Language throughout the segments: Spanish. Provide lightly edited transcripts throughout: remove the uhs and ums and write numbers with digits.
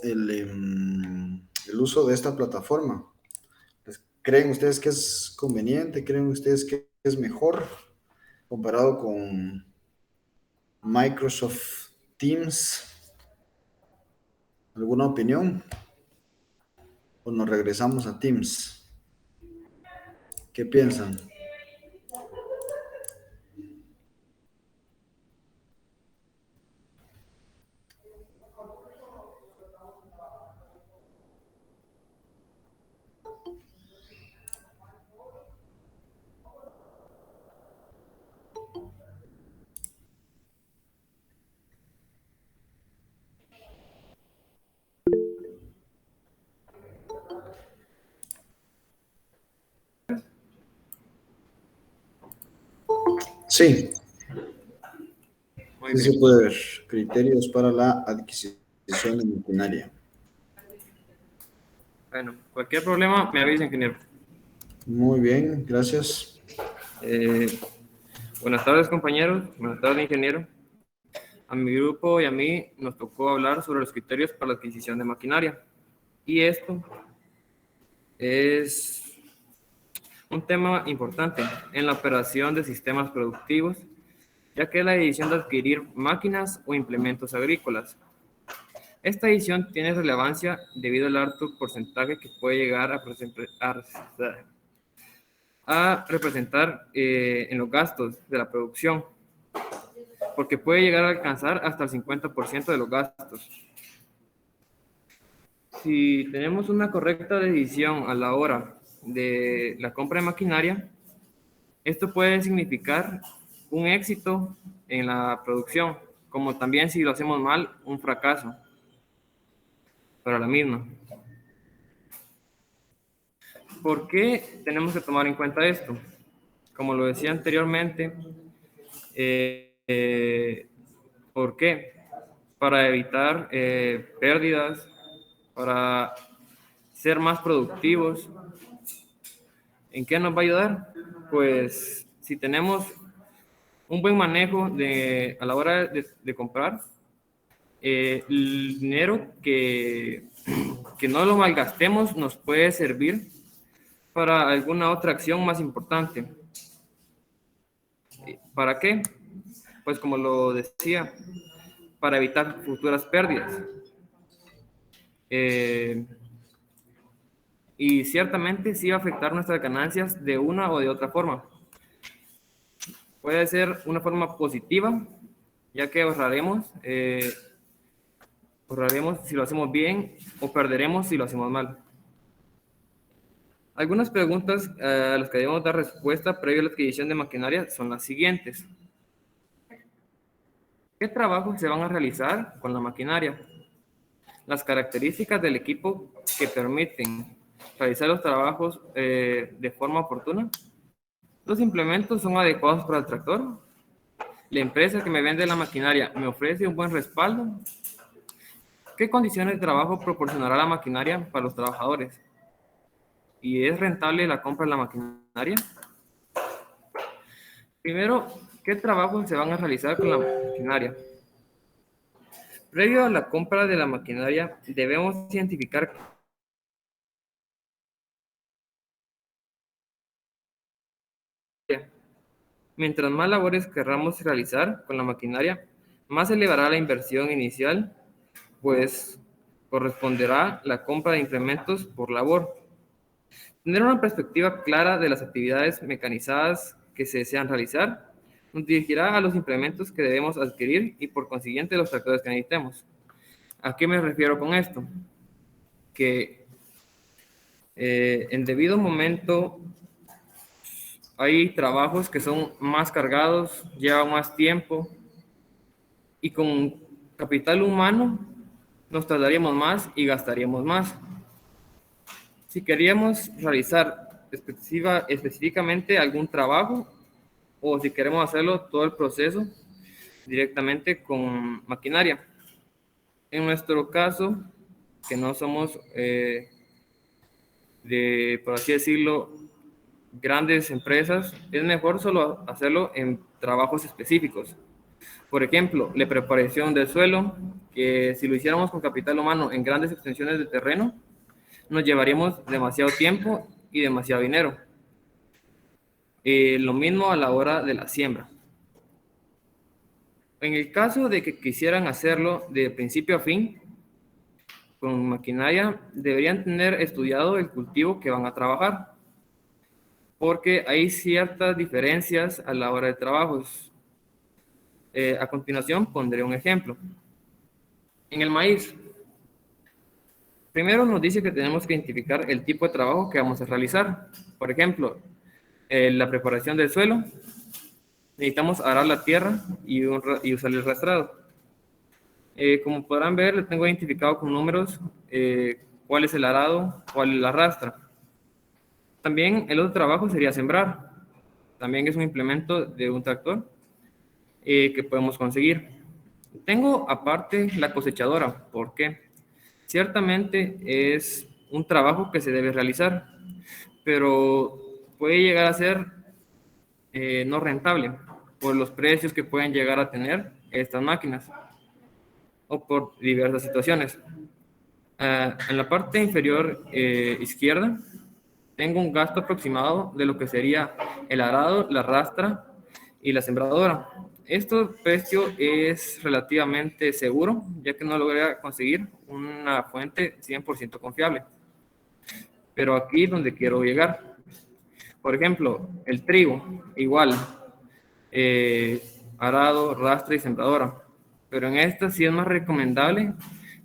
el uso de esta plataforma. ¿Creen ustedes que es conveniente? ¿Creen ustedes que es mejor comparado con Microsoft Teams? ¿Alguna opinión? ¿O nos regresamos a Teams? ¿Qué piensan? Sí, Muy sí se bien. puede ver. Criterios para la adquisición de maquinaria. Bueno, cualquier problema me avisa, ingeniero. Muy bien, gracias. Eh, Buenas tardes, compañeros. Buenas tardes, ingeniero. A mi grupo y a mí nos tocó hablar sobre los criterios para la adquisición de maquinaria. Y esto es un tema importante en la operación de sistemas productivos, ya que es la decisión de adquirir máquinas o implementos agrícolas. Esta decisión tiene relevancia debido al alto porcentaje que puede llegar a representar en los gastos de la producción, porque puede llegar a alcanzar hasta el 50% de los gastos. Si tenemos una correcta decisión a la hora de la compra de maquinaria, esto puede significar un éxito en la producción, como también si lo hacemos mal, un fracaso para la misma. ¿Por qué tenemos que tomar en cuenta esto? Como lo decía anteriormente, ¿por qué? Para evitar pérdidas, para ser más productivos. ¿En qué nos va a ayudar? Pues si tenemos un buen manejo a la hora de comprar, el dinero que no lo malgastemos nos puede servir para alguna otra acción más importante. ¿Para qué? Pues como lo decía, para evitar futuras pérdidas. Y ciertamente sí va a afectar nuestras ganancias de una o de otra forma. Puede ser una forma positiva, ya que ahorraremos si lo hacemos bien o perderemos si lo hacemos mal. Algunas preguntas a las que debemos dar respuesta previo a la adquisición de maquinaria son las siguientes. ¿Qué trabajos se van a realizar con la maquinaria? Las características del equipo que permiten realizar los trabajos de forma oportuna. ¿Los implementos son adecuados para el tractor? ¿La empresa que me vende la maquinaria me ofrece un buen respaldo? ¿Qué condiciones de trabajo proporcionará la maquinaria para los trabajadores? ¿Y es rentable la compra de la maquinaria? Primero, ¿qué trabajos se van a realizar con la maquinaria? Previo a la compra de la maquinaria, debemos identificar mientras más labores querramos realizar con la maquinaria, más se elevará la inversión inicial, pues corresponderá la compra de implementos por labor. Tener una perspectiva clara de las actividades mecanizadas que se desean realizar nos dirigirá a los implementos que debemos adquirir y por consiguiente los tractores que necesitemos. ¿A qué me refiero con esto? Que en debido momento hay trabajos que son más cargados, llevan más tiempo y con capital humano nos tardaríamos más y gastaríamos más. Si queríamos realizar específicamente algún trabajo o si queremos hacerlo todo el proceso directamente con maquinaria. En nuestro caso, que no somos por así decirlo, grandes empresas, es mejor solo hacerlo en trabajos específicos. Por ejemplo, la preparación del suelo, que si lo hiciéramos con capital humano en grandes extensiones de terreno, nos llevaríamos demasiado tiempo y demasiado dinero. Lo mismo a la hora de la siembra. En el caso de que quisieran hacerlo de principio a fin, con maquinaria, deberían tener estudiado el cultivo que van a trabajar, porque hay ciertas diferencias a la hora de trabajos. A continuación pondré un ejemplo. En el maíz, primero nos dice que tenemos que identificar el tipo de trabajo que vamos a realizar. Por ejemplo, la preparación del suelo, necesitamos arar la tierra y usar el rastrado. Como podrán ver, lo tengo identificado con números cuál es el arado, cuál es la rastra. También el otro trabajo sería sembrar. También es un implemento de un tractor que podemos conseguir. Tengo aparte la cosechadora. ¿Por qué? Ciertamente es un trabajo que se debe realizar, pero puede llegar a ser no rentable por los precios que pueden llegar a tener estas máquinas o por diversas situaciones. En la parte inferior izquierda tengo un gasto aproximado de lo que sería el arado, la rastra y la sembradora. Este precio es relativamente seguro, ya que no logré conseguir una fuente 100% confiable. Pero aquí es donde quiero llegar. Por ejemplo, el trigo, igual, arado, rastra y sembradora. Pero en esta sí es más recomendable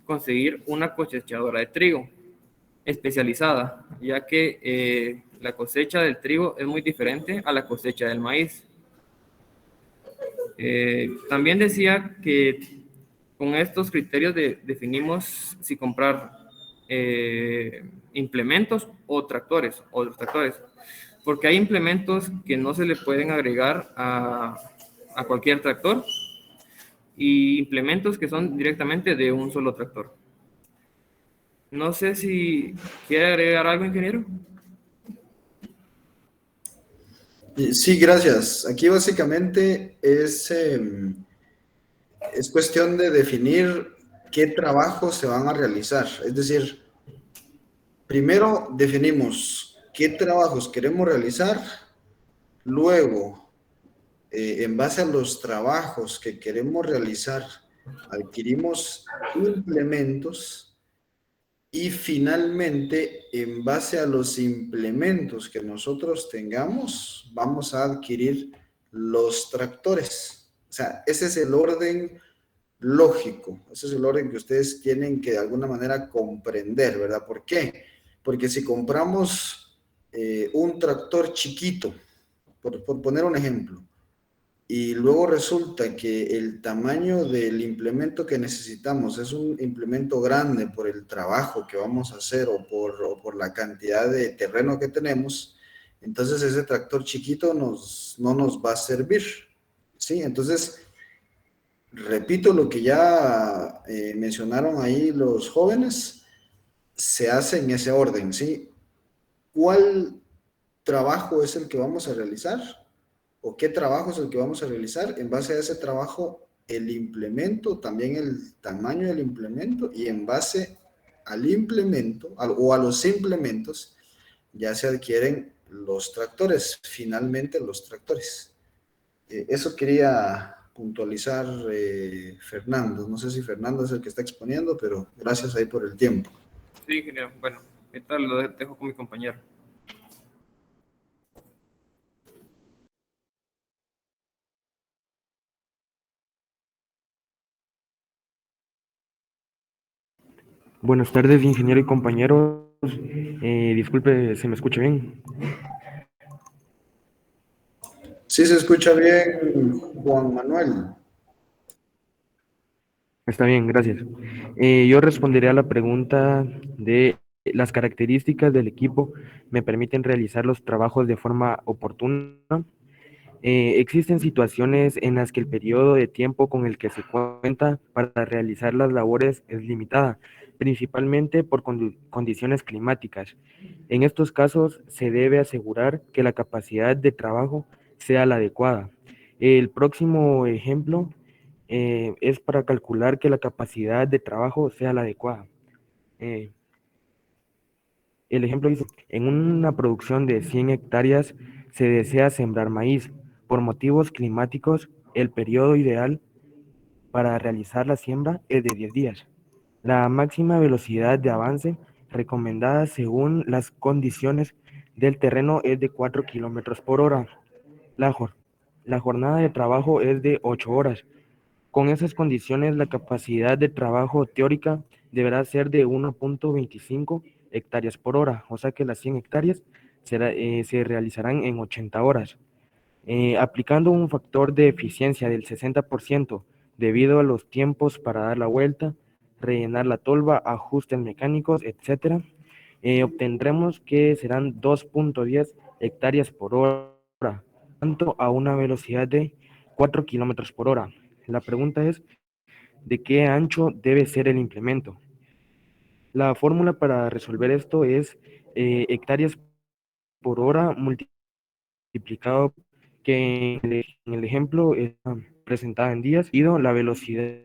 conseguir una cosechadora de trigo especializada, ya que la cosecha del trigo es muy diferente a la cosecha del maíz. También decía que con estos criterios definimos si comprar implementos o tractores, porque hay implementos que no se le pueden agregar a cualquier tractor y implementos que son directamente de un solo tractor. No sé si quiere agregar algo, ingeniero. Sí, gracias. Aquí básicamente es cuestión de definir qué trabajos se van a realizar. Es decir, primero definimos qué trabajos queremos realizar, luego, en base a los trabajos que queremos realizar, adquirimos implementos y finalmente, en base a los implementos que nosotros tengamos, vamos a adquirir los tractores. O sea, ese es el orden lógico, ese es el orden que ustedes tienen que de alguna manera comprender, ¿verdad? ¿Por qué? Porque si compramos un tractor chiquito, por poner un ejemplo, y luego resulta que el tamaño del implemento que necesitamos es un implemento grande por el trabajo que vamos a hacer o por la cantidad de terreno que tenemos, entonces ese tractor chiquito no nos va a servir, ¿sí? Entonces, repito lo que ya mencionaron ahí los jóvenes, se hace en ese orden, ¿sí? ¿Cuál trabajo es el que vamos a realizar? ¿O qué trabajo es el que vamos a realizar? En base a ese trabajo, el implemento, también el tamaño del implemento, y en base al implemento o a los implementos, ya se adquieren los tractores, finalmente los tractores. Eso quería puntualizar, Fernando. No sé si Fernando es el que está exponiendo, pero gracias ahí por el tiempo. Sí, ingeniero. Bueno, ahorita lo dejo con mi compañero. Buenas tardes, ingeniero y compañeros. Disculpe, ¿se me escucha bien? Sí, se escucha bien, Juan Manuel. Está bien, gracias. Yo responderé a la pregunta de las características del equipo me permiten realizar los trabajos de forma oportuna. Existen situaciones en las que el periodo de tiempo con el que se cuenta para realizar las labores es limitada, principalmente por condiciones climáticas. En estos casos se debe asegurar que la capacidad de trabajo sea la adecuada. El próximo ejemplo es para calcular que la capacidad de trabajo sea la adecuada. Eh, el ejemplo dice, en una producción de 100 hectáreas se desea sembrar maíz. Por motivos climáticos, el periodo ideal para realizar la siembra es de 10 días. La máxima velocidad de avance recomendada según las condiciones del terreno es de 4 kilómetros por hora. La, la jornada de trabajo es de 8 horas. Con esas condiciones, la capacidad de trabajo teórica deberá ser de 1.25 hectáreas por hora, o sea que las 100 hectáreas se realizarán en 80 horas. Aplicando un factor de eficiencia del 60% debido a los tiempos para dar la vuelta, rellenar la tolva, ajustes mecánicos, etcétera, obtendremos que serán 2.10 hectáreas por hora, tanto a una velocidad de 4 kilómetros por hora. La pregunta es, ¿de qué ancho debe ser el implemento? La fórmula para resolver esto es hectáreas por hora multiplicado que en el ejemplo está presentada en días y la velocidad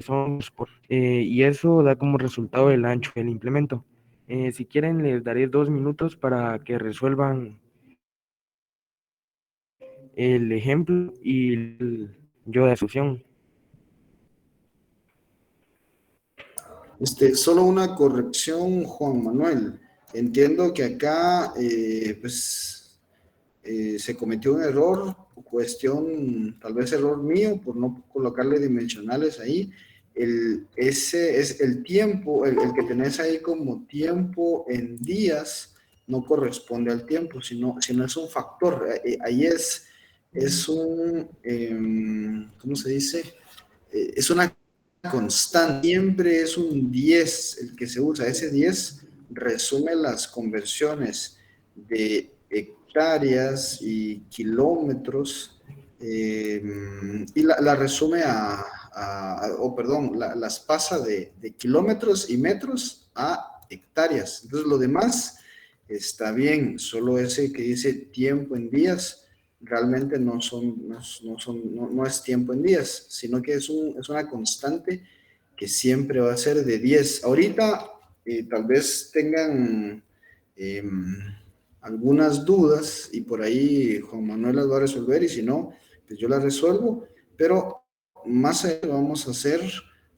son y eso da como resultado el ancho del implemento. Si quieren les daré 2 minutos para que resuelvan el ejemplo y yo de solución. Solo una corrección, Juan Manuel. Entiendo que acá, se cometió un error, cuestión, tal vez error mío, por no colocarle dimensionales ahí. Ese es el tiempo, el que tenés ahí como tiempo en días, no corresponde al tiempo, sino es un factor. Ahí es un, ¿cómo se dice? Es una constante, siempre es un 10 el que se usa. Ese 10 resume las conversiones de hectáreas y kilómetros, y la resume las pasa de kilómetros y metros a hectáreas. Entonces lo demás está bien, solo ese que dice tiempo en días realmente no es tiempo en días, sino que es una constante que siempre va a ser de 10. Ahorita tal vez tengan eh, algunas dudas y por ahí Juan Manuel las va a resolver y si no, pues yo las resuelvo, pero más adelante vamos a hacer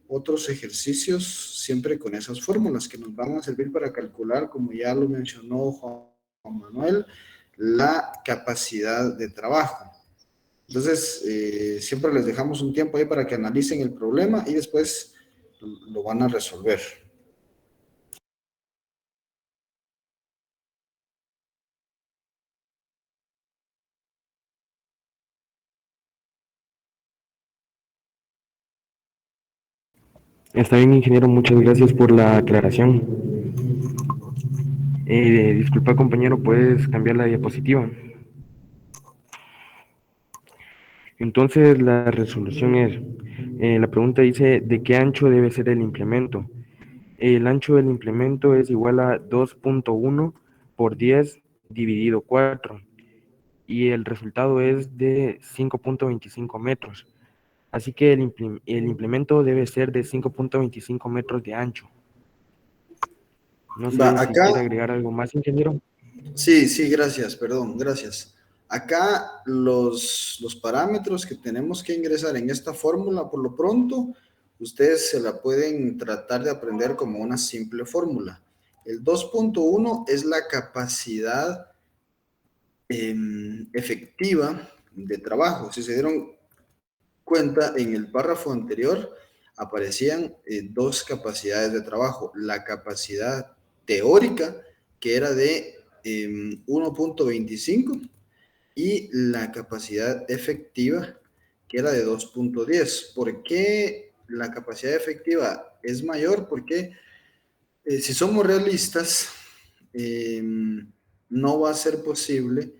otros ejercicios siempre con esas fórmulas que nos van a servir para calcular, como ya lo mencionó Juan Manuel, la capacidad de trabajo. Entonces, siempre les dejamos un tiempo ahí para que analicen el problema y después lo van a resolver. Está bien, ingeniero, muchas gracias por la aclaración. Disculpa, compañero, ¿puedes cambiar la diapositiva? Entonces, la resolución es, la pregunta dice, ¿de qué ancho debe ser el implemento? El ancho del implemento es igual a 2.1 por 10 dividido 4 y el resultado es de 5.25 metros. Así que el implemento debe ser de 5.25 metros de ancho. No Va, sé si acá, quiere agregar algo más, ingeniero. sí, gracias, perdón, gracias. Acá los parámetros que tenemos que ingresar en esta fórmula, por lo pronto, ustedes se la pueden tratar de aprender como una simple fórmula. El 2.1 es la capacidad efectiva de trabajo. Si se dieron cuenta, en el párrafo anterior aparecían dos capacidades de trabajo. La capacidad teórica, que era de 1.25, y la capacidad efectiva, que era de 2.10. ¿Por qué la capacidad efectiva es mayor? Porque si somos realistas, no va a ser posible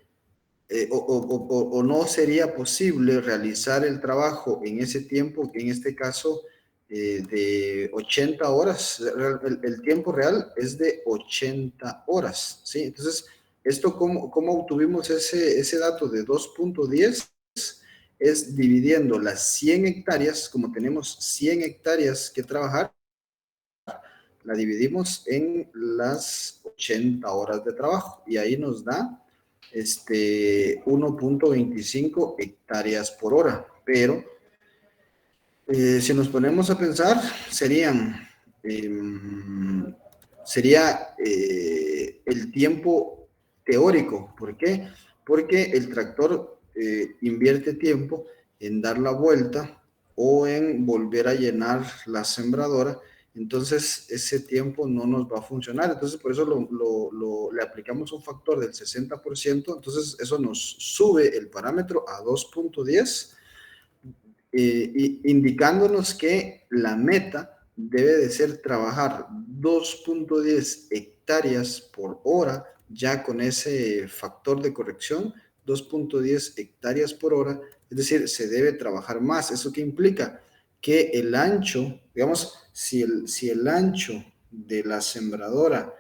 o no sería posible realizar el trabajo en ese tiempo, en este caso de 80 horas. El tiempo real es de 80 horas, ¿sí? Entonces, ¿cómo obtuvimos ese dato de 2.10? es dividiendo las 100 hectáreas, como tenemos 100 hectáreas que trabajar, la dividimos en las 80 horas de trabajo y ahí nos da 1.25 hectáreas por hora. Pero si nos ponemos a pensar, sería el tiempo teórico. ¿Por qué? Porque el tractor invierte tiempo en dar la vuelta o en volver a llenar la sembradora. Entonces, ese tiempo no nos va a funcionar. Entonces, por eso le aplicamos un factor del 60%. Entonces, eso nos sube el parámetro a 2.10, indicándonos que la meta debe de ser trabajar 2.10 hectáreas por hora, ya con ese factor de corrección, 2.10 hectáreas por hora, es decir, se debe trabajar más. ¿Eso qué implica? Que el ancho, digamos, si el ancho de la sembradora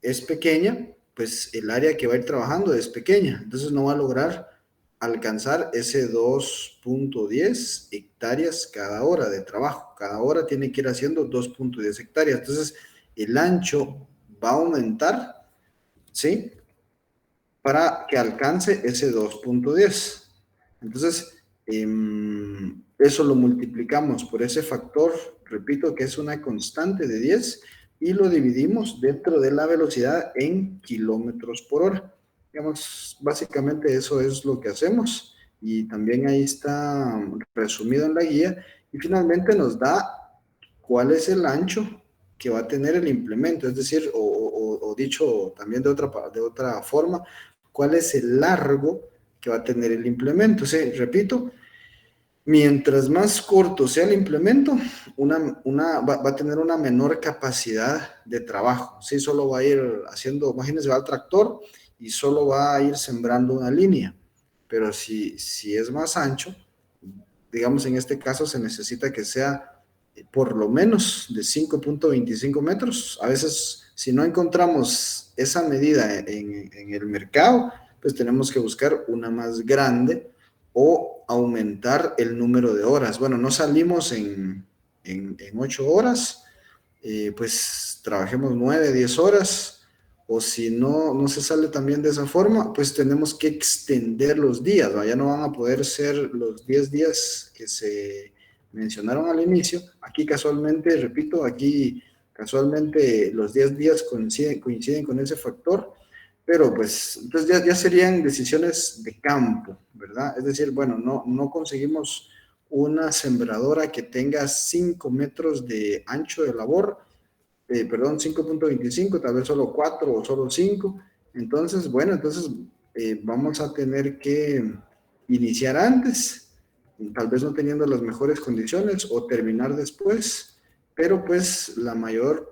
es pequeña, pues el área que va a ir trabajando es pequeña, entonces no va a lograr alcanzar ese 2.10 hectáreas cada hora de trabajo. Cada hora tiene que ir haciendo 2.10 hectáreas. Entonces, el ancho va a aumentar, ¿sí? Para que alcance ese 2.10. Entonces, eso lo multiplicamos por ese factor, repito, que es una constante de 10, y lo dividimos dentro de la velocidad en kilómetros por hora. Digamos, básicamente eso es lo que hacemos, y también ahí está resumido en la guía, y finalmente nos da cuál es el ancho que va a tener el implemento, es decir, o dicho también de otra forma, cuál es el largo que va a tener el implemento. O sea, repito, mientras más corto sea el implemento, va a tener una menor capacidad de trabajo. Sí, solo va a ir haciendo, imagínense, va al tractor y solo va a ir sembrando una línea. Pero si es más ancho, digamos en este caso se necesita que sea por lo menos de 5.25 metros. A veces, si no encontramos esa medida en el mercado, pues tenemos que buscar una más grande o aumentar el número de horas. Bueno, no salimos en 8 horas, pues trabajemos 9, 10 horas, o si no se sale también de esa forma, pues tenemos que extender los días, ¿no? Ya no van a poder ser los 10 días que se mencionaron al inicio. Aquí casualmente, repito, aquí casualmente los 10 días coinciden con ese factor, pero pues entonces ya serían decisiones de campo, ¿verdad? Es decir, bueno, no conseguimos una sembradora que tenga 5 metros de ancho de labor, perdón, 5.25, tal vez solo 4 o solo 5. Entonces, bueno, vamos a tener que iniciar antes, tal vez no teniendo las mejores condiciones, o terminar después, pero pues la mayor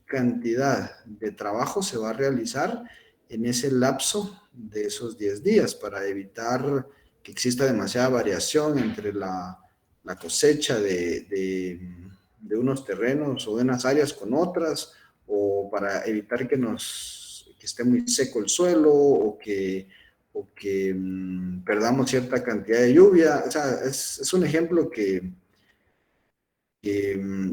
cantidad de trabajo se va a realizar en ese lapso de esos 10 días para evitar que exista demasiada variación entre la cosecha de unos terrenos o de unas áreas con otras, o para evitar que esté muy seco el suelo, o que perdamos cierta cantidad de lluvia. O sea, es un ejemplo que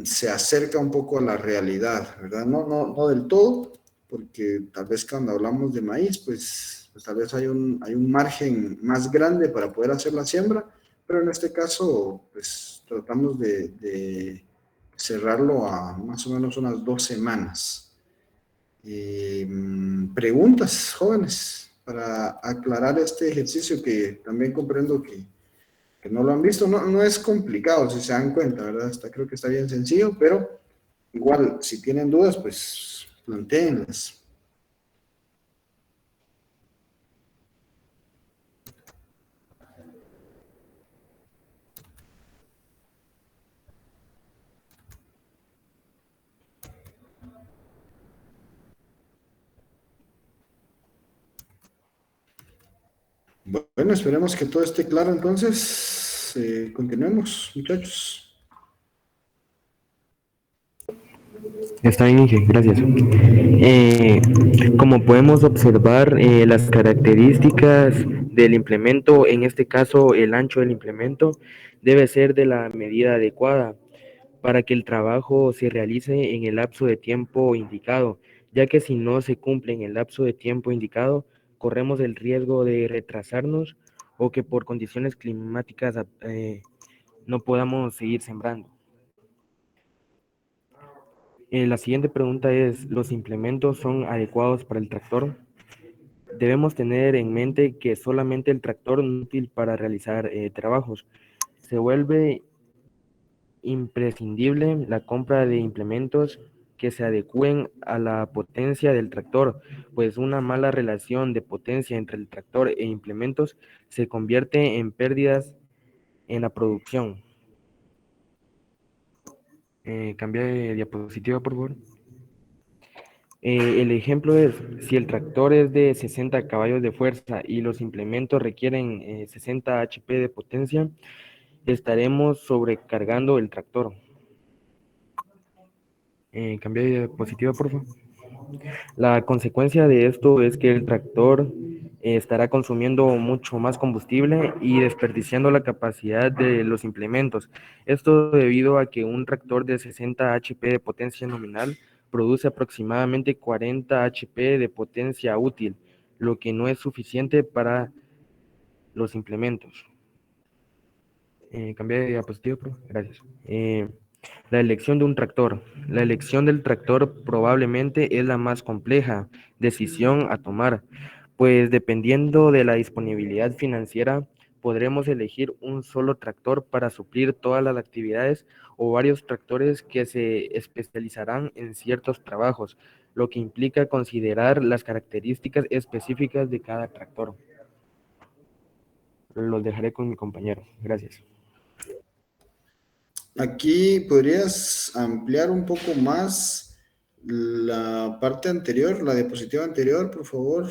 se acerca un poco a la realidad, ¿verdad? No del todo, porque tal vez cuando hablamos de maíz, pues tal vez hay un margen más grande para poder hacer la siembra, pero en este caso, pues tratamos de cerrarlo a más o menos unas 2 semanas. Preguntas, jóvenes, para aclarar este ejercicio que también comprendo que no lo han visto. No es complicado, si se dan cuenta, ¿verdad? Creo que está bien sencillo, pero igual, si tienen dudas, pues plantéenlas. Bueno, esperemos que todo esté claro entonces. Continuemos, muchachos. Está bien, Inge, gracias. Eh, Como podemos observar, las características del implemento, en este caso el ancho del implemento, debe ser de la medida adecuada para que el trabajo se realice en el lapso de tiempo indicado, ya que si no se cumple en el lapso de tiempo indicado, corremos el riesgo de retrasarnos o que por condiciones climáticas no podamos seguir sembrando. La siguiente pregunta es, ¿los implementos son adecuados para el tractor? Debemos tener en mente que solamente el tractor no es útil para realizar trabajos. Se vuelve imprescindible la compra de implementos que se adecúen a la potencia del tractor, pues una mala relación de potencia entre el tractor e implementos se convierte en pérdidas en la producción. Cambia de diapositiva, por favor. El ejemplo es, si el tractor es de 60 caballos de fuerza y los implementos requieren 60 HP de potencia, estaremos sobrecargando el tractor. Cambia de diapositiva, por favor. La consecuencia de esto es que el tractor estará consumiendo mucho más combustible y desperdiciando la capacidad de los implementos. Esto debido a que un tractor de 60 HP de potencia nominal produce aproximadamente 40 HP de potencia útil, lo que no es suficiente para los implementos. Cambié de diapositiva, gracias. La elección de un tractor. La elección del tractor probablemente es la más compleja decisión a tomar, pues dependiendo de la disponibilidad financiera, podremos elegir un solo tractor para suplir todas las actividades o varios tractores que se especializarán en ciertos trabajos, lo que implica considerar las características específicas de cada tractor. Los dejaré con mi compañero. Gracias. Aquí podrías ampliar un poco más la parte anterior, la diapositiva anterior, por favor.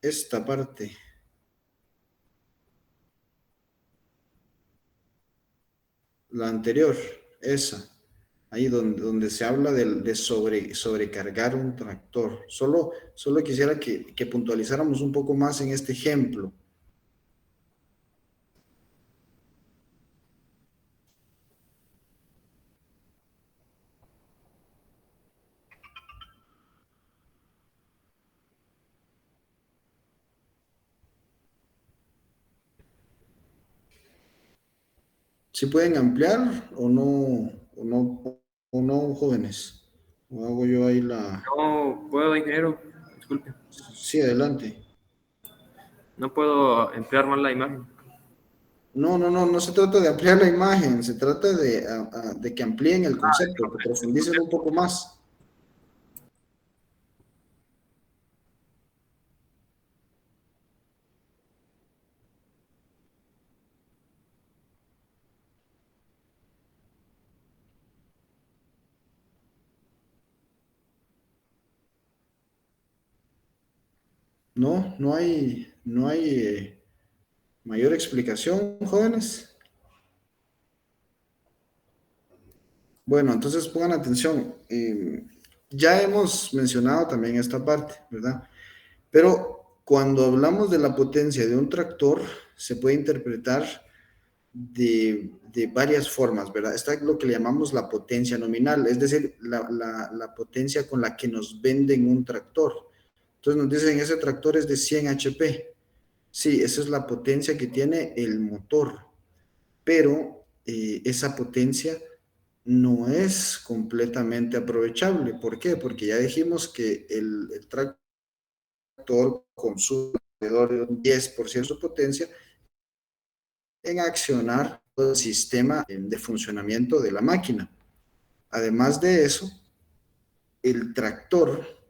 Esta parte. La anterior, esa. Ahí donde se habla de sobrecargar un tractor. Solo quisiera que puntualizáramos un poco más en este ejemplo. ¿Sí pueden ampliar o no, jóvenes? ¿O hago yo ahí la...? No puedo, ingeniero, disculpe. Sí, adelante. No puedo emplear más la imagen. No se trata de ampliar la imagen, se trata de que amplíen el concepto, que profundicen un poco más. No hay mayor explicación, jóvenes. Bueno, entonces pongan atención. Ya hemos mencionado también esta parte, ¿verdad? Pero cuando hablamos de la potencia de un tractor, se puede interpretar de varias formas, ¿verdad? Está lo que le llamamos la potencia nominal, es decir, la potencia con la que nos venden un tractor. Entonces nos dicen, ese tractor es de 100 HP. Sí, esa es la potencia que tiene el motor, pero esa potencia no es completamente aprovechable. ¿Por qué? Porque ya dijimos que el tractor consume alrededor de un 10% de su potencia en accionar todo el sistema de funcionamiento de la máquina. Además de eso, el tractor,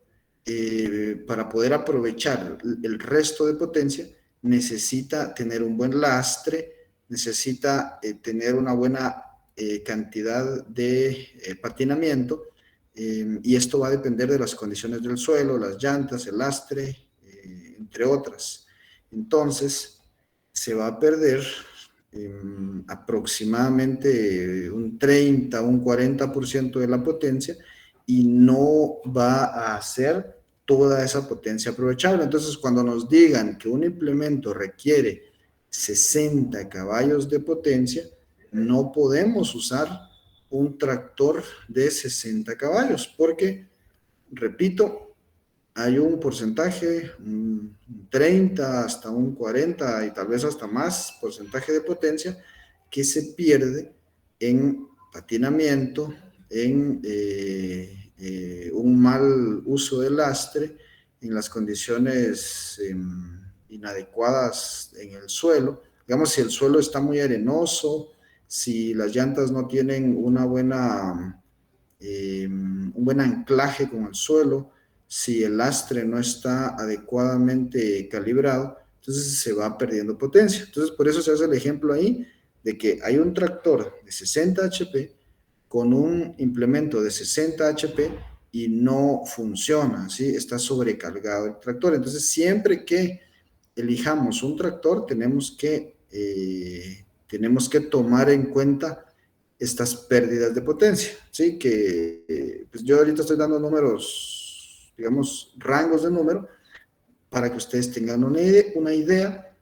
para poder aprovechar el resto de potencia, necesita tener un buen lastre, necesita tener una buena cantidad de patinamiento, y esto va a depender de las condiciones del suelo, las llantas, el lastre, entre otras. Entonces, se va a perder aproximadamente un 30, un 40% de la potencia, y no va a hacer toda esa potencia aprovechable. Entonces, cuando nos digan que un implemento requiere 60 caballos de potencia, no podemos usar un tractor de 60 caballos, porque, repito, hay un porcentaje, un 30 hasta un 40 y tal vez hasta más porcentaje de potencia que se pierde en patinamiento, en un mal uso del lastre, en las condiciones inadecuadas en el suelo. Digamos, si el suelo está muy arenoso, si las llantas no tienen una buena, un buen anclaje con el suelo, si el lastre no está adecuadamente calibrado, entonces se va perdiendo potencia. Entonces, por eso se hace el ejemplo ahí de que hay un tractor de 60 HP con un implemento de 60 HP y no funciona, ¿sí? Está sobrecargado el tractor. Entonces, siempre que elijamos un tractor, tenemos que tomar en cuenta estas pérdidas de potencia, ¿sí? Que pues yo ahorita estoy dando números, digamos, rangos de número, para que ustedes tengan una idea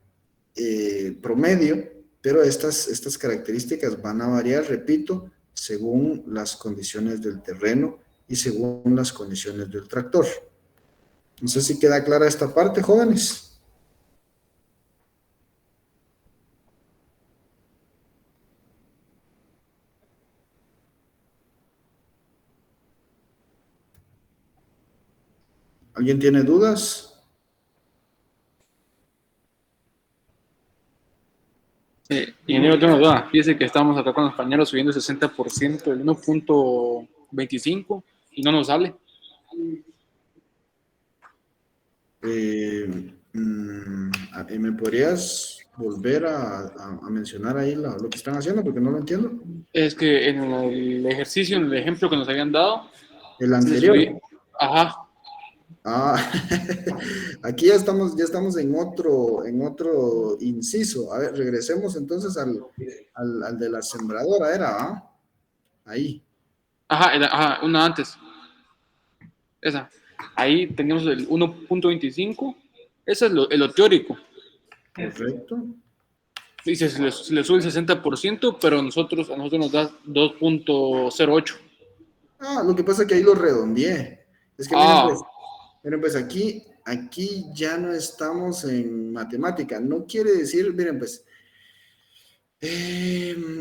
promedio, pero estas características van a variar, repito, según las condiciones del terreno y según las condiciones del tractor. No sé si queda clara esta parte, jóvenes. ¿Alguien tiene dudas? Ingeniero, tengo una duda. Fíjese que estamos acá con los compañeros subiendo el 60% del 1.25 y no nos sale. ¿Me podrías volver a mencionar ahí lo que están haciendo? Porque no lo entiendo. Es que en el ejercicio, en el ejemplo que nos habían dado, El se anterior. subí. Ajá. Ah, aquí ya estamos en otro inciso. A ver, regresemos entonces al de la sembradora, ¿era? Ahí. Ajá, una antes. Esa. Ahí teníamos el 1.25. Eso es lo teórico. Correcto. Y se le sube el 60%, pero a nosotros nos da 2.08. Lo que pasa es que ahí lo redondeé. Es que Ah, miren pues aquí ya no estamos en matemática. No quiere decir, miren pues,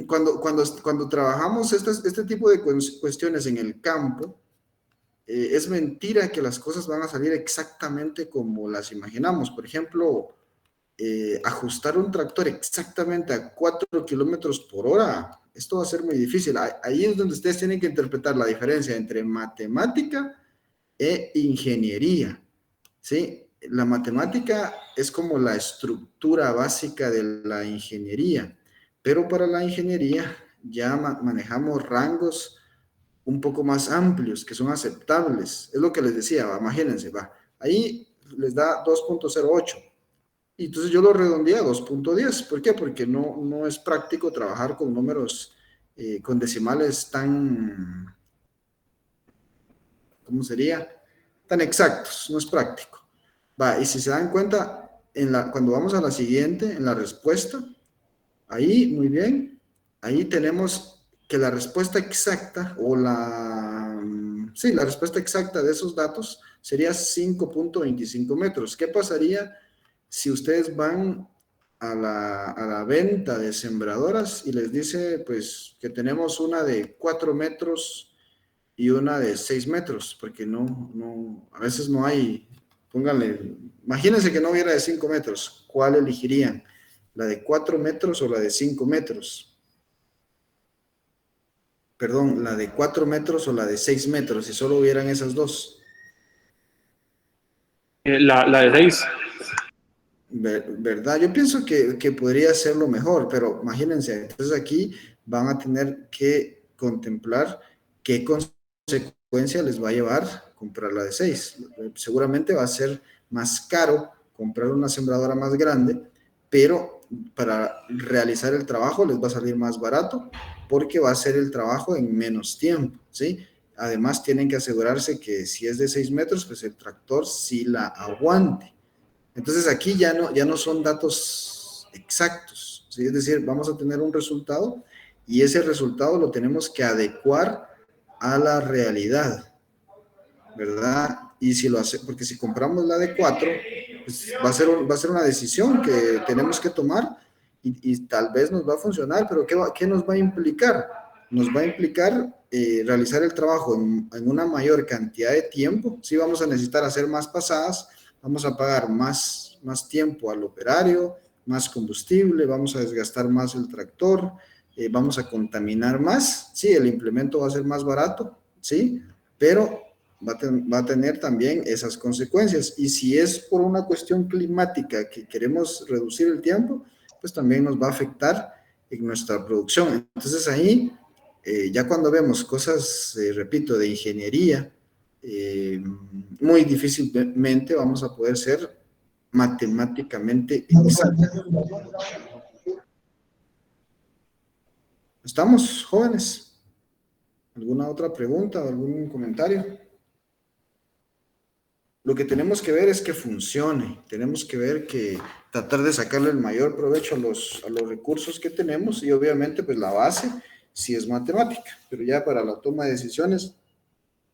cuando trabajamos este tipo de cuestiones en el campo, es mentira que las cosas van a salir exactamente como las imaginamos. Por ejemplo, ajustar un tractor exactamente a 4 kilómetros por hora, esto va a ser muy difícil. Ahí es donde ustedes tienen que interpretar la diferencia entre matemática e ingeniería, ¿sí? La matemática es como la estructura básica de la ingeniería, pero para la ingeniería ya manejamos rangos un poco más amplios que son aceptables. Es lo que les decía, imagínense, ahí les da 2.08 y entonces yo lo redondeé a 2.10. ¿Por qué? Porque no es práctico trabajar con números, con decimales tan, ¿cómo sería? Tan exactos, no es práctico. Y si se dan cuenta, cuando vamos a la siguiente, en la respuesta, ahí, muy bien, ahí tenemos que la respuesta exacta sí, la respuesta exacta de esos datos sería 5.25 metros. ¿Qué pasaría si ustedes van a la venta de sembradoras y les dice, pues, que tenemos una de 4 metros y una de 6 metros? Porque a veces no hay, pónganle, imagínense que no hubiera de 5 metros, ¿cuál elegirían? ¿La de 4 metros o la de 5 metros? Perdón, ¿la de 4 metros o la de 6 metros, si solo hubieran esas dos? la de 6. ¿Verdad? Yo pienso que podría ser lo mejor, pero imagínense, entonces aquí van a tener que contemplar qué consecuencia les va a llevar comprar la de 6. Seguramente va a ser más caro comprar una sembradora más grande, pero para realizar el trabajo les va a salir más barato porque va a ser el trabajo en menos tiempo, ¿sí? Además, tienen que asegurarse que si es de 6 metros, pues el tractor sí la aguante. Entonces, aquí ya no son datos exactos, ¿sí? Es decir, vamos a tener un resultado y ese resultado lo tenemos que adecuar a la realidad, ¿verdad? Y si lo hace, porque si compramos la de 4, pues va a ser una decisión que tenemos que tomar y tal vez nos va a funcionar, pero ¿qué nos va a implicar? Nos va a implicar realizar el trabajo en una mayor cantidad de tiempo. Sí, vamos a necesitar hacer más pasadas, vamos a pagar más tiempo al operario, más combustible, vamos a desgastar más el tractor, vamos a contaminar más. Sí, el implemento va a ser más barato, sí, pero va a tener también esas consecuencias. Y si es por una cuestión climática que queremos reducir el tiempo, pues también nos va a afectar en nuestra producción. Entonces ahí, ya cuando vemos cosas, repito, de ingeniería, muy difícilmente vamos a poder ser matemáticamente exactos. ¿Estamos, jóvenes? ¿Alguna otra pregunta o algún comentario? Lo que tenemos que ver es que funcione, tenemos que ver que tratar de sacarle el mayor provecho a los recursos que tenemos y obviamente pues la base sí es matemática, pero ya para la toma de decisiones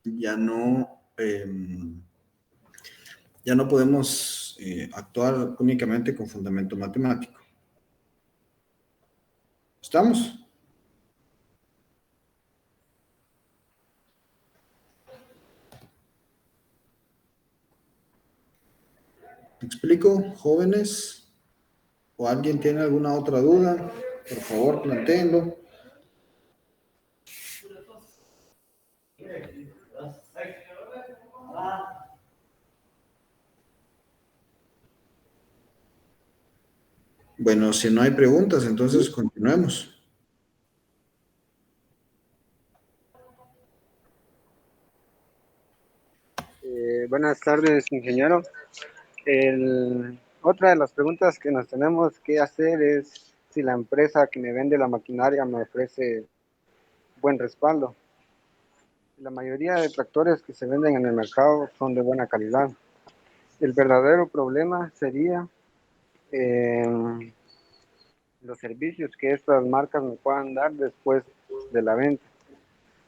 ya no, ya no podemos actuar únicamente con fundamento matemático. ¿Estamos? ¿Me explico, jóvenes? ¿O alguien tiene alguna otra duda? Por favor, plantéenlo. Bueno, si no hay preguntas, entonces continuemos. Buenas tardes, ingeniero. Otra de las preguntas que nos tenemos que hacer es si la empresa que me vende la maquinaria me ofrece buen respaldo. La mayoría de tractores que se venden en el mercado son de buena calidad. El verdadero problema sería los servicios que estas marcas me puedan dar después de la venta.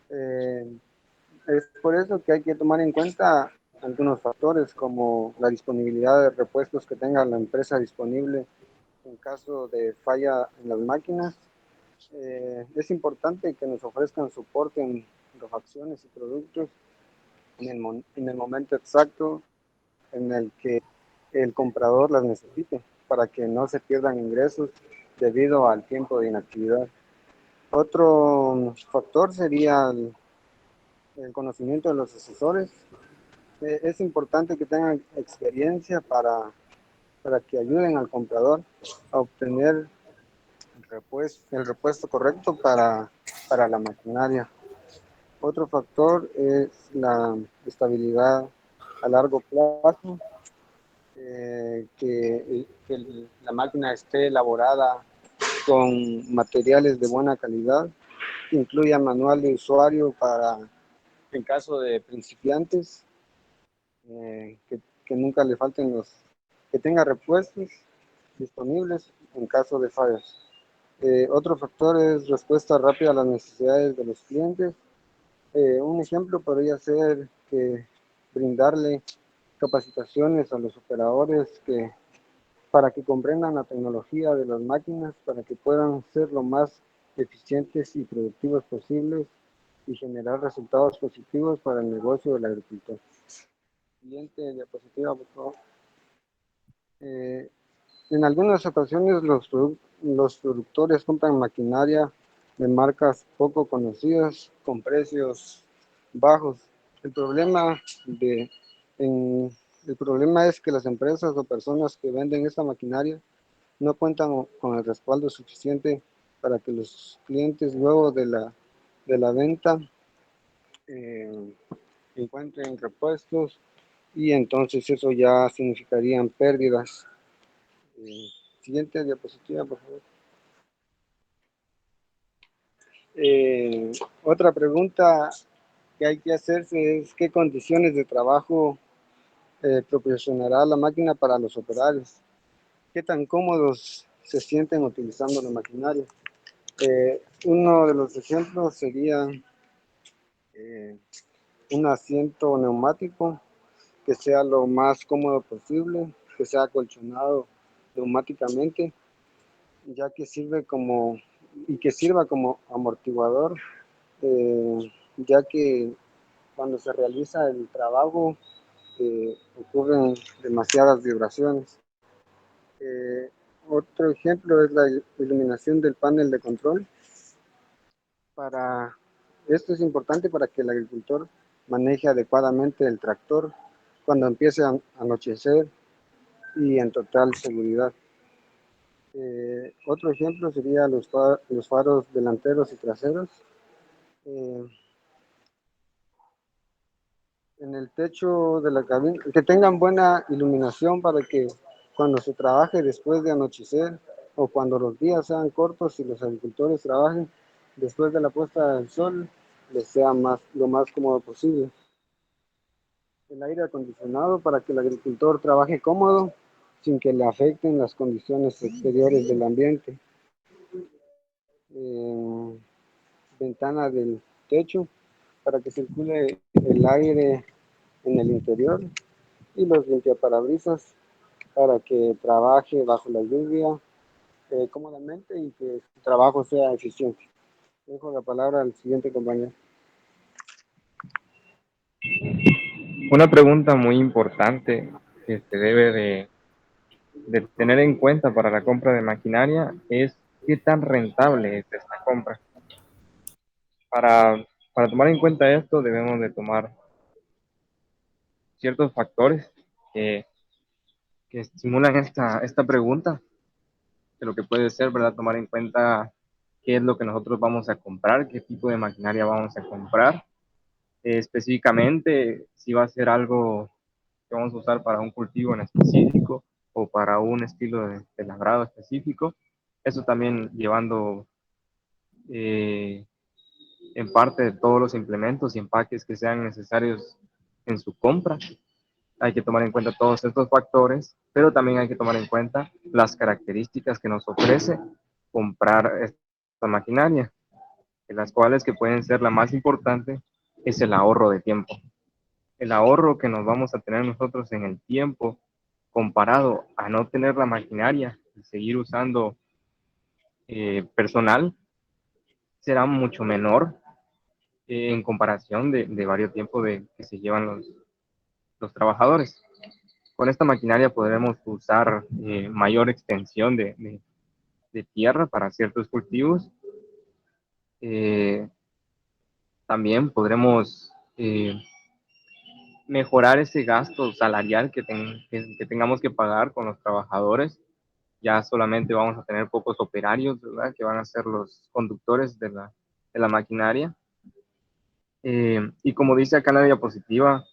Eh, Es por eso que hay que tomar en cuenta algunos factores como la disponibilidad de repuestos que tenga la empresa disponible en caso de falla en las máquinas. Es importante que nos ofrezcan soporte en refacciones y productos en el momento exacto en el que el comprador las necesite para que no se pierdan ingresos debido al tiempo de inactividad. Otro factor sería el conocimiento de los asesores. Es importante que tengan experiencia para que ayuden al comprador a obtener el repuesto correcto para la maquinaria. Otro factor es la estabilidad a largo plazo, que la máquina esté elaborada con materiales de buena calidad, que incluya manual de usuario en caso de principiantes, que nunca le falten que tenga repuestos disponibles en caso de fallas. Otro factor es respuesta rápida a las necesidades de los clientes. Un ejemplo podría ser que brindarle capacitaciones a los operadores para que comprendan la tecnología de las máquinas, para que puedan ser lo más eficientes y productivos posibles y generar resultados positivos para el negocio del agricultor. Siguiente diapositiva, por favor. En algunas ocasiones los productores compran maquinaria de marcas poco conocidas con precios bajos. El problema, el problema es que las empresas o personas que venden esta maquinaria no cuentan con el respaldo suficiente para que los clientes luego de la venta eh, encuentren repuestos y entonces eso ya significarían pérdidas. Siguiente diapositiva, por favor. Eh, Otra pregunta que hay que hacerse es qué condiciones de trabajo proporcionará la máquina para los operarios, qué tan cómodos se sienten utilizando la maquinaria. Uno de los ejemplos sería eh, un asiento neumático que sea lo más cómodo posible, que sea acolchonado neumáticamente, ya que sirve como y que sirva como amortiguador, ya que cuando se realiza el trabajo ocurren demasiadas vibraciones. Eh, Otro ejemplo es la iluminación del panel de control. Para, Esto es importante para que el agricultor maneje adecuadamente el tractor cuando empiece a anochecer y en total seguridad. Otro ejemplo sería los faros delanteros y traseros. Eh, en el techo de la cabina, que tengan buena iluminación para que cuando se trabaje después de anochecer o cuando los días sean cortos y los agricultores trabajen después de la puesta del sol, les sea lo más cómodo posible. El aire acondicionado para que el agricultor trabaje cómodo sin que le afecten las condiciones exteriores del ambiente. Eh, Ventana del techo para que circule el aire en el interior y los limpiaparabrisas para que trabaje bajo la lluvia cómodamente y que su trabajo sea eficiente. Dejo la palabra al siguiente compañero. Una pregunta muy importante que se debe de tener en cuenta para la compra de maquinaria es qué tan rentable es esta compra. Para tomar en cuenta esto debemos de tomar ciertos factores que, que estimulan esta pregunta, de lo que puede ser, ¿verdad? Tomar en cuenta qué es lo que nosotros vamos a comprar, qué tipo de maquinaria vamos a comprar, específicamente si va a ser algo que vamos a usar para un cultivo en específico o para un estilo de labrado específico. Eso también llevando en parte de todos los implementos y empaques que sean necesarios en su compra. Hay que tomar en cuenta todos estos factores, pero también hay que tomar en cuenta las características que nos ofrece comprar esta maquinaria, de las cuales que pueden ser la más importante es el ahorro de tiempo. El ahorro que nos vamos a tener nosotros en el tiempo comparado a no tener la maquinaria y seguir usando personal será mucho menor en comparación de varios tiempos que se llevan los trabajadores. Con esta maquinaria podremos usar mayor extensión de tierra para ciertos cultivos. Eh, También podremos mejorar ese gasto salarial que tengamos que pagar con los trabajadores. Ya solamente vamos a tener pocos operarios, ¿verdad? Que van a ser los conductores de la maquinaria. Y como dice acá en la diapositiva,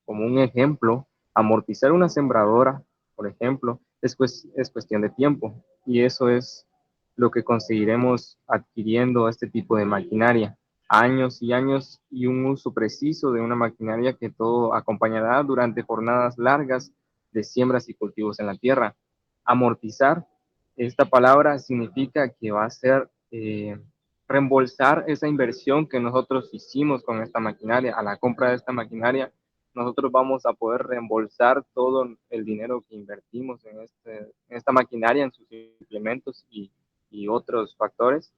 como un ejemplo, amortizar una sembradora, por ejemplo, es cuestión de tiempo. Y eso es lo que conseguiremos adquiriendo este tipo de maquinaria. Años y años y un uso preciso de una maquinaria que todo acompañará durante jornadas largas de siembras y cultivos en la tierra. Amortizar, esta palabra significa que va a ser reembolsar esa inversión que nosotros hicimos con esta maquinaria. A la compra de esta maquinaria, nosotros vamos a poder reembolsar todo el dinero que invertimos en esta maquinaria, en sus implementos y otros factores,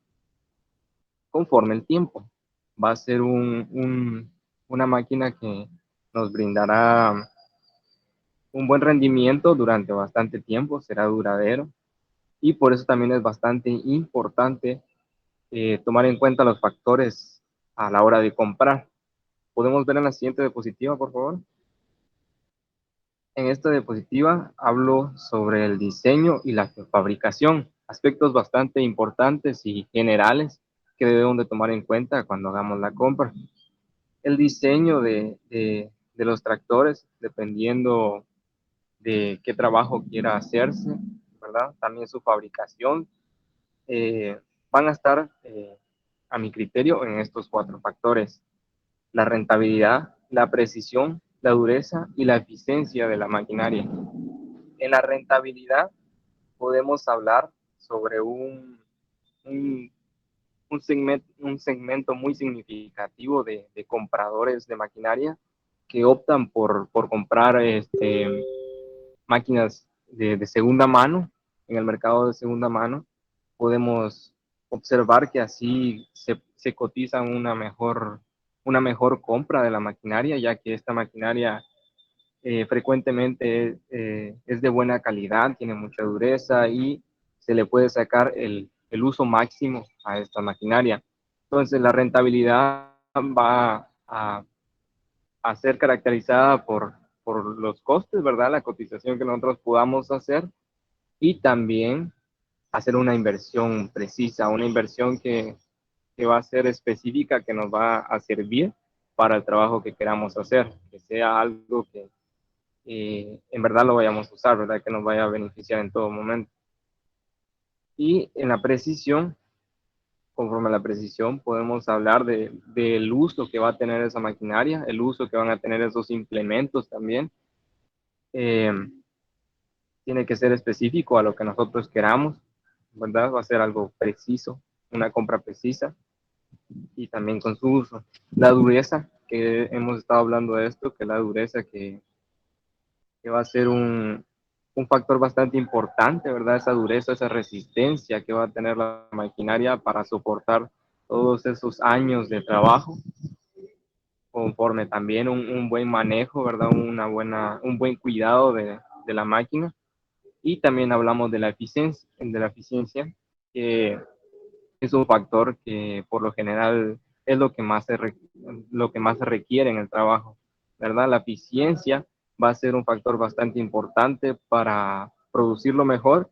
conforme el tiempo. Va a ser una máquina que nos brindará un buen rendimiento durante bastante tiempo, será duradero, y por eso también es bastante importante tomar en cuenta los factores a la hora de comprar. ¿Podemos ver en la siguiente diapositiva, por favor? En esta diapositiva hablo sobre el diseño y la fabricación, aspectos bastante importantes y generales que debemos de tomar en cuenta cuando hagamos la compra. El diseño de los tractores, dependiendo de qué trabajo quiera hacerse, ¿verdad? También su fabricación, van a estar, a mi criterio, en estos cuatro factores. la rentabilidad, la precisión, la dureza y la eficiencia de la maquinaria. En la rentabilidad podemos hablar sobre un, un segmento muy significativo de compradores de maquinaria que optan por comprar máquinas de segunda mano en el mercado de segunda mano. Podemos observar que así se cotiza una mejor compra de la maquinaria, ya que esta maquinaria frecuentemente es de buena calidad, tiene mucha dureza y se le puede sacar el uso máximo a esta maquinaria. Entonces la rentabilidad va a ser caracterizada por los costes, ¿verdad? La cotización que nosotros podamos hacer y también hacer una inversión precisa, una inversión que va a ser específica, que nos va a servir para el trabajo que queramos hacer, que sea algo que en verdad lo vayamos a usar, ¿verdad? Que nos vaya a beneficiar en todo momento. Y en la precisión, conforme a la precisión, podemos hablar del uso que va a tener esa maquinaria, el uso que van a tener esos implementos también. Tiene que ser específico a lo que nosotros queramos, ¿verdad? Va a ser algo preciso, una compra precisa y también con su uso. La dureza, que hemos estado hablando de esto, que la dureza que va a ser un factor bastante importante, ¿verdad? Esa dureza, esa resistencia que va a tener la maquinaria para soportar todos esos años de trabajo, conforme también un buen manejo, ¿verdad? Un buen cuidado de la máquina. Y también hablamos de la eficiencia, que es un factor que por lo general es lo que más se requiere en el trabajo, ¿verdad? La eficiencia va a ser un factor bastante importante para producirlo mejor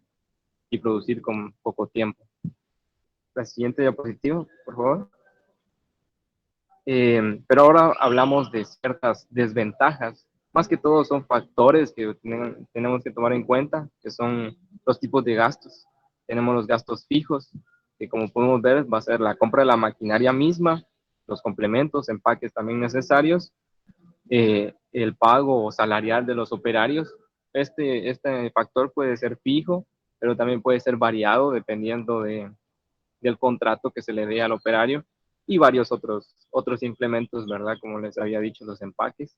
y producir con poco tiempo. La siguiente diapositiva, por favor. Pero ahora hablamos de ciertas desventajas. Más que todo son factores que tenemos que tomar en cuenta, que son los tipos de gastos. Tenemos los gastos fijos, que como podemos ver va a ser la compra de la maquinaria misma, los complementos, empaques también necesarios, el pago salarial de los operarios. Este factor puede ser fijo, pero también puede ser variado dependiendo del contrato que se le dé al operario y varios otros implementos, ¿verdad? Como les había dicho, los empaques.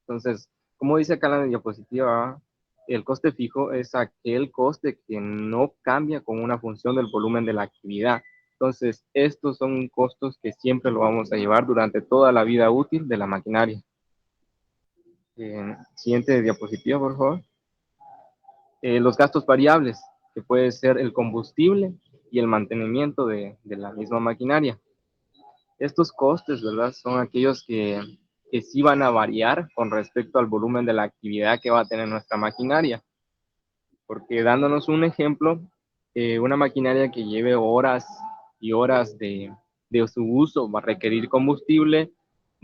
Entonces, como dice acá en la diapositiva, el coste fijo es aquel coste que no cambia con una función del volumen de la actividad. Entonces, estos son costos que siempre lo vamos a llevar durante toda la vida útil de la maquinaria. Siguiente diapositiva, por favor. Los gastos variables, que puede ser el combustible y el mantenimiento de la misma maquinaria. Estos costes, ¿verdad? Son aquellos que sí van a variar con respecto al volumen de la actividad que va a tener nuestra maquinaria. Porque dándonos un ejemplo, una maquinaria que lleve horas y horas de su uso va a requerir combustible,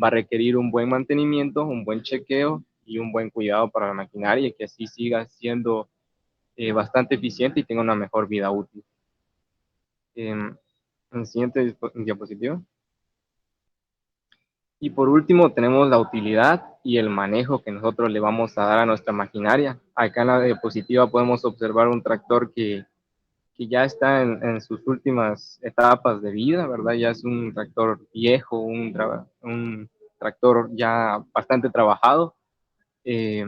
va a requerir un buen mantenimiento, un buen chequeo y un buen cuidado para la maquinaria y que así siga siendo bastante eficiente y tenga una mejor vida útil. En el siguiente diapositiva. Y por último tenemos la utilidad y el manejo que nosotros le vamos a dar a nuestra maquinaria. Acá en la diapositiva podemos observar un tractor que ya está en sus últimas etapas de vida, ¿verdad? Ya es un tractor viejo, un tractor ya bastante trabajado. Es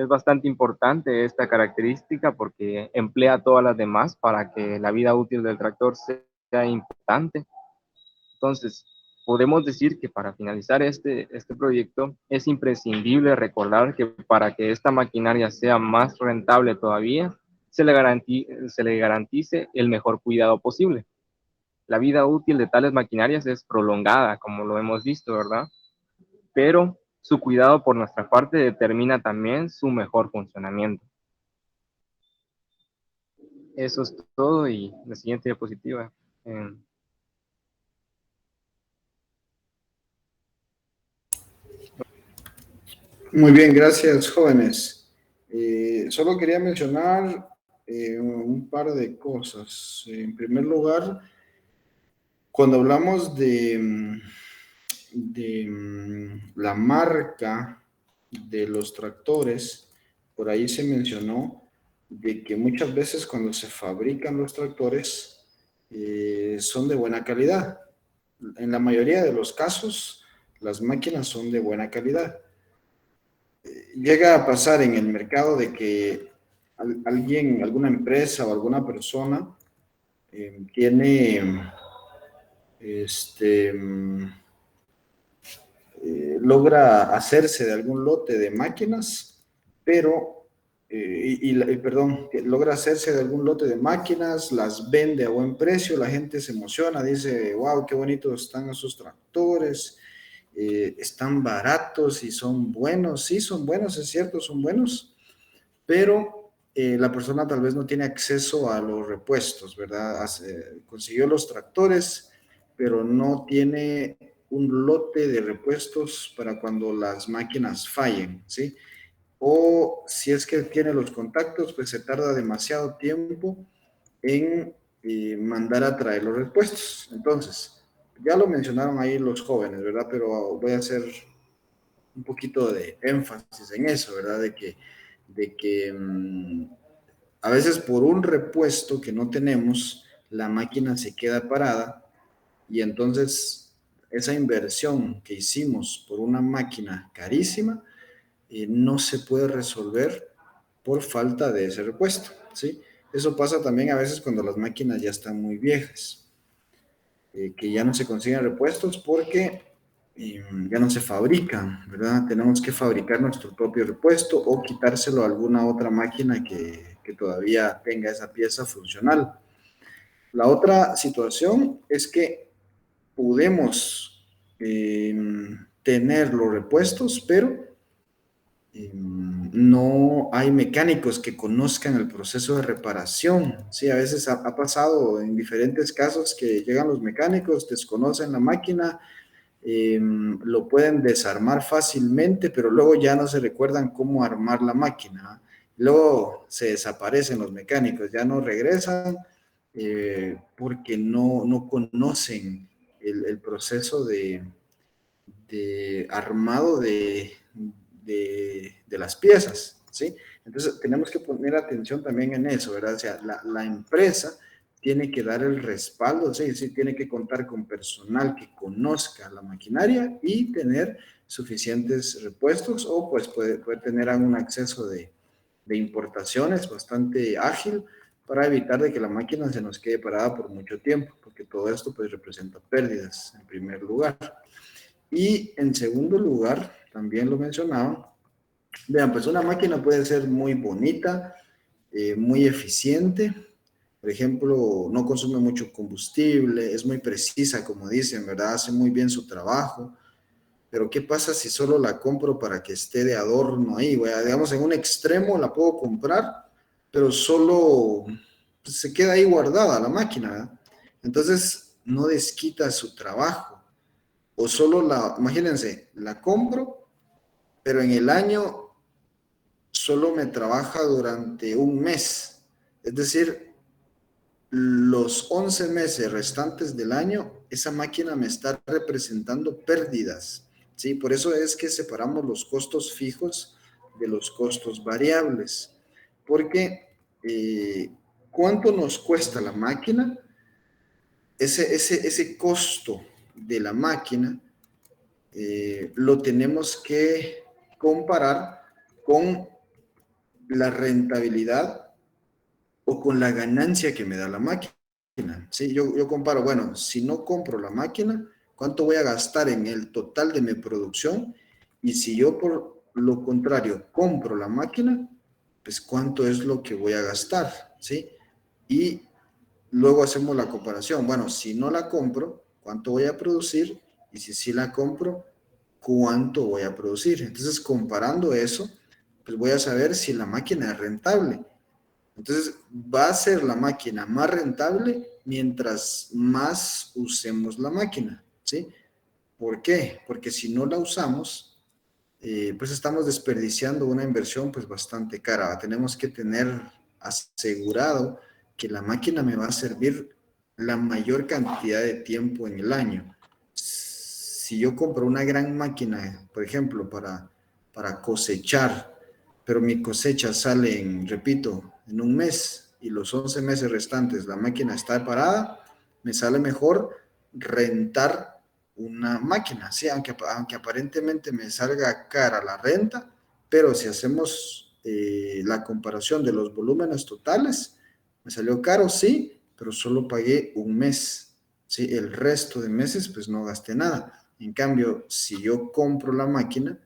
bastante importante esta característica porque emplea todas las demás para que la vida útil del tractor sea importante. Entonces, podemos decir que para finalizar este proyecto es imprescindible recordar que para que esta maquinaria sea más rentable todavía, se le garantice el mejor cuidado posible. La vida útil de tales maquinarias es prolongada, como lo hemos visto, ¿verdad? Pero su cuidado por nuestra parte determina también su mejor funcionamiento. Eso es todo y la siguiente diapositiva. Muy bien, gracias, jóvenes. Solo quería mencionar un par de cosas. En primer lugar, Cuando hablamos la marca de los tractores, por ahí se mencionó de que muchas veces cuando se fabrican los tractores son de buena calidad. En la mayoría de los casos, las máquinas son de buena calidad. Llega a pasar en el mercado de que alguien, alguna empresa o alguna persona tiene logra hacerse de algún lote de máquinas, pero, perdón, logra hacerse de algún lote de máquinas, las vende a buen precio, la gente se emociona, dice, wow, qué bonitos están esos tractores, están baratos y son buenos, sí, son buenos, es cierto, son buenos, pero la persona tal vez no tiene acceso a los repuestos, ¿verdad? Consiguió los tractores, pero no tiene un lote de repuestos para cuando las máquinas fallen, ¿sí? O si es que tiene los contactos, pues se tarda demasiado tiempo en mandar a traer los repuestos. Entonces, ya lo mencionaron ahí los jóvenes, ¿verdad? Pero voy a hacer un poquito de énfasis en eso, ¿verdad? De que a veces por un repuesto que no tenemos, la máquina se queda parada y entonces esa inversión que hicimos por una máquina carísima no se puede resolver por falta de ese repuesto, ¿sí? Eso pasa también a veces cuando las máquinas ya están muy viejas, que ya no se consiguen repuestos porque ya no se fabrican, ¿verdad? Tenemos que fabricar nuestro propio repuesto o quitárselo a alguna otra máquina que todavía tenga esa pieza funcional. La otra situación es que podemos tener los repuestos, pero no hay mecánicos que conozcan el proceso de reparación. Sí, a veces ha pasado en diferentes casos que llegan los mecánicos, desconocen la máquina, lo pueden desarmar fácilmente, pero luego ya no se recuerdan cómo armar la máquina. Luego se desaparecen los mecánicos, ya no regresan porque no conocen el proceso de armado de las piezas, ¿sí? Entonces tenemos que poner atención también en eso, ¿verdad? O sea, la empresa tiene que dar el respaldo, sí, sí, tiene que contar con personal que conozca la maquinaria y tener suficientes repuestos o pues puede tener un acceso de importaciones bastante ágil para evitar de que la máquina se nos quede parada por mucho tiempo, porque todo esto pues representa pérdidas en primer lugar. Y en segundo lugar, también lo mencionaba, vean, pues una máquina puede ser muy bonita, muy eficiente, por ejemplo, no consume mucho combustible, es muy precisa, como dicen, ¿verdad? Hace muy bien su trabajo, pero ¿qué pasa si solo la compro para que esté de adorno ahí? Bueno, digamos, en un extremo la puedo comprar, pero solo pues, se queda ahí guardada la máquina, ¿verdad? Entonces, no desquita su trabajo. O solo imagínense, la compro, pero en el año solo me trabaja durante un mes. Es decir, los 11 meses restantes del año, esa máquina me está representando pérdidas, ¿sí? Por eso es que separamos los costos fijos de los costos variables, porque ¿cuánto nos cuesta la máquina? Ese costo de la máquina lo tenemos que comparar con la rentabilidad o con la ganancia que me da la máquina. ¿Sí? Yo comparo, bueno, si no compro la máquina, ¿cuánto voy a gastar en el total de mi producción? Y si yo por lo contrario compro la máquina, pues cuánto es lo que voy a gastar, ¿sí? Y luego hacemos la comparación. Bueno, si no la compro, ¿cuánto voy a producir? Y si sí la compro, ¿cuánto voy a producir? Entonces, comparando eso, pues voy a saber si la máquina es rentable. Entonces, va a ser la máquina más rentable mientras más usemos la máquina, ¿sí? ¿Por qué? Porque si no la usamos, pues estamos desperdiciando una inversión pues bastante cara. Tenemos que tener asegurado que la máquina me va a servir la mayor cantidad de tiempo en el año. Si yo compro una gran máquina, por ejemplo, para cosechar, pero mi cosecha sale repito, en un mes y los 11 meses restantes la máquina está parada, me sale mejor rentar una máquina, sí, aunque aparentemente me salga cara la renta, pero si hacemos la comparación de los volúmenes totales, me salió caro, sí, pero solo pagué un mes, sí, el resto de meses pues no gasté nada. En cambio, si yo compro la máquina,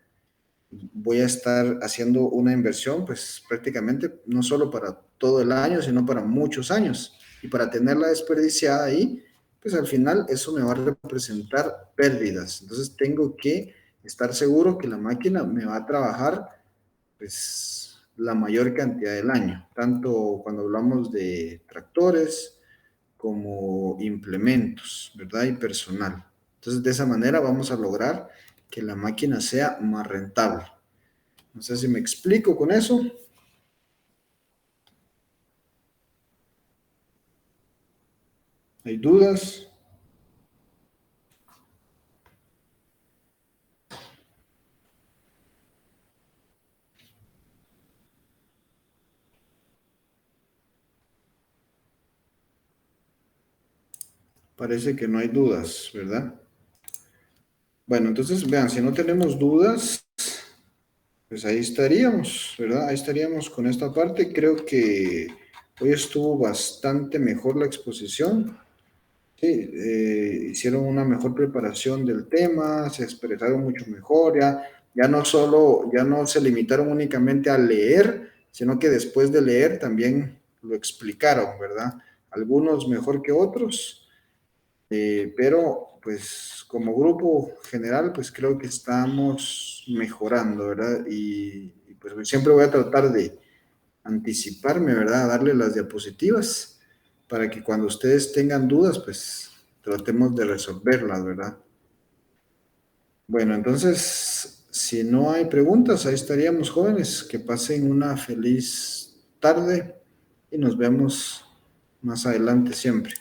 voy a estar haciendo una inversión, pues prácticamente no solo para todo el año, sino para muchos años. Y para tenerla desperdiciada ahí, pues al final eso me va a representar pérdidas. Entonces tengo que estar seguro que la máquina me va a trabajar, pues la mayor cantidad del año, tanto cuando hablamos de tractores como implementos, ¿verdad? Y personal. Entonces, de esa manera vamos a lograr que la máquina sea más rentable. No sé si me explico con eso. ¿Hay dudas? Parece que no hay dudas, ¿verdad? Bueno, entonces vean, si no tenemos dudas, pues ahí estaríamos, ¿verdad? Ahí estaríamos con esta parte. Creo que hoy estuvo bastante mejor la exposición. Sí, hicieron una mejor preparación del tema, se expresaron mucho mejor, ya no se limitaron únicamente a leer, sino que después de leer también lo explicaron, ¿verdad? Algunos mejor que otros, pero pues como grupo general, pues creo que estamos mejorando, ¿verdad? Y pues siempre voy a tratar de anticiparme, ¿verdad? Darle las diapositivas para que cuando ustedes tengan dudas, pues tratemos de resolverlas, ¿verdad? Bueno, entonces, si no hay preguntas, ahí estaríamos, jóvenes. Que pasen una feliz tarde y nos vemos más adelante siempre.